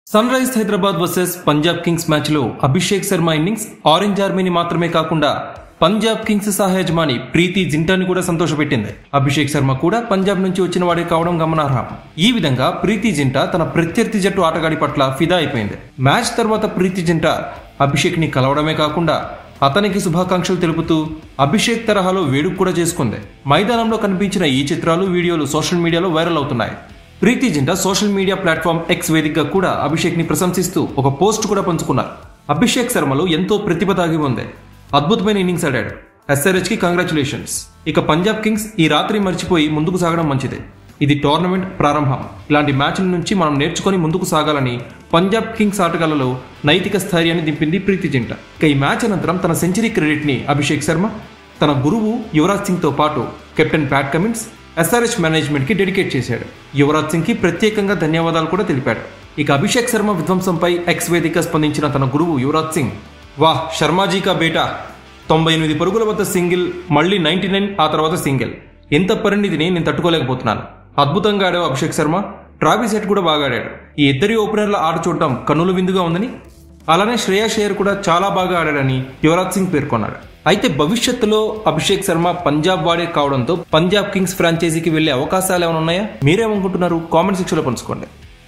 Sun rise Hyderabad versus Punjab Kings match లో Abhishek Sharma innings orange ఆర్మీని మాత్రమే కాకుండా పంజాబ్ కింగ్స్ సహయజమాని ప్రీతి జింటాని కూడా సంతోషపెట్టింది. అభిషేక్ శర్మ కూడా పంజాబ్ నుంచి వచ్చిన వాడే కావడం గమనార్హం. ఈ విధంగా ప్రీతి జింటా తన ప్రత్యర్థి జట్టు ఆటగాడి పట్ల ఫిదా అయిపోయింది. మ్యాచ్ తర్వాత ప్రీతి జింటా అభిషేక్ ని కలవడమే కాకుండా అతనికి శుభాకాంక్షలు తెలుపుతూ అభిషేక్ తరహాలో వేడుక కూడా చేసుకుంది. మైదానంలో కనిపించిన ఈ చిత్రాలు, వీడియోలు సోషల్ మీడియాలో వైరల్ అవుతున్నాయి. Preity Zinta social media platform X వేదికగా కూడా అభిషేక్ ని ప్రశంసిస్తూ ఒక పోస్ట్ కూడా పంచుకున్నారు. అభిషేక్ శర్మలో ఎంతో ప్రతిభ దాగి ఉంది. అద్భుతమైన ఇన్నింగ్స్ ఆడాడు. SRH కి కంగ్రాచులేషన్స్. ఇక పంజాబ్ కింగ్స్ ఈ రాత్రి మర్చిపోయి ముందుకు సాగడం మంచిదే. ఇది టోర్నమెంట్ ప్రారంభం. ఇలాంటి మ్యాచ్ల నుంచి మనం నేర్చుకుని ముందుకు సాగాలని పంజాబ్ కింగ్స్ ఆటగాళ్లలో నైతిక స్థైర్యాన్ని దింపింది ప్రీతి జింటా. ఇక ఈ మ్యాచ్ అనంతరం తన సెంచరీ క్రెడిట్ ని అభిషేక్ శర్మ తన గురువు యువరాజ్ సింగ్ తో పాటు captain Pat Cummins, SRH management కి డెడికేట్ చేశాడు. యువరాజ్ సింగ్ కి ప్రత్యేకంగా ధన్యవాదాలు కూడా తెలిపాడు. ఇక అభిషేక్ శర్మ విధ్వంసంపై ఎక్స్ వేదిక స్పందించిన తన గురువు యువరాజ్ సింగ్, వాహ్ శర్మాజీ కా బేటా, 98 పరుగుల వద్ద సింగిల్, మళ్ళీ 99, ఆ తర్వాత సింగిల్. ఎంత పరిణితిని నేను తట్టుకోలేకపోతున్నాను. అద్భుతంగా ఆడావు అభిషేక్ శర్మ. ట్రావిస్ హెడ్ కూడా బాగా ఆడాడు. ఈ ఇద్దరి ఓపెనర్ల ఆట చూడటం కన్నుల విందుగా ఉందని, అలానే శ్రేయాస్ అయ్యర్ కూడా చాలా బాగా ఆడాడని యువరాజ్ సింగ్ పేర్కొన్నాడు. అయితే భవిష్యత్తులో అభిషేక్ శర్మ పంజాబ్ వాడే కావడంతో పంజాబ్ కింగ్స్ ఫ్రాంచైజీకి వెళ్లే అవకాశాలు ఏమైనా ఉన్నాయా? మీరేమనుకుంటున్నారు? కామెంట్ సెక్షన్ లో పంచుకోండి.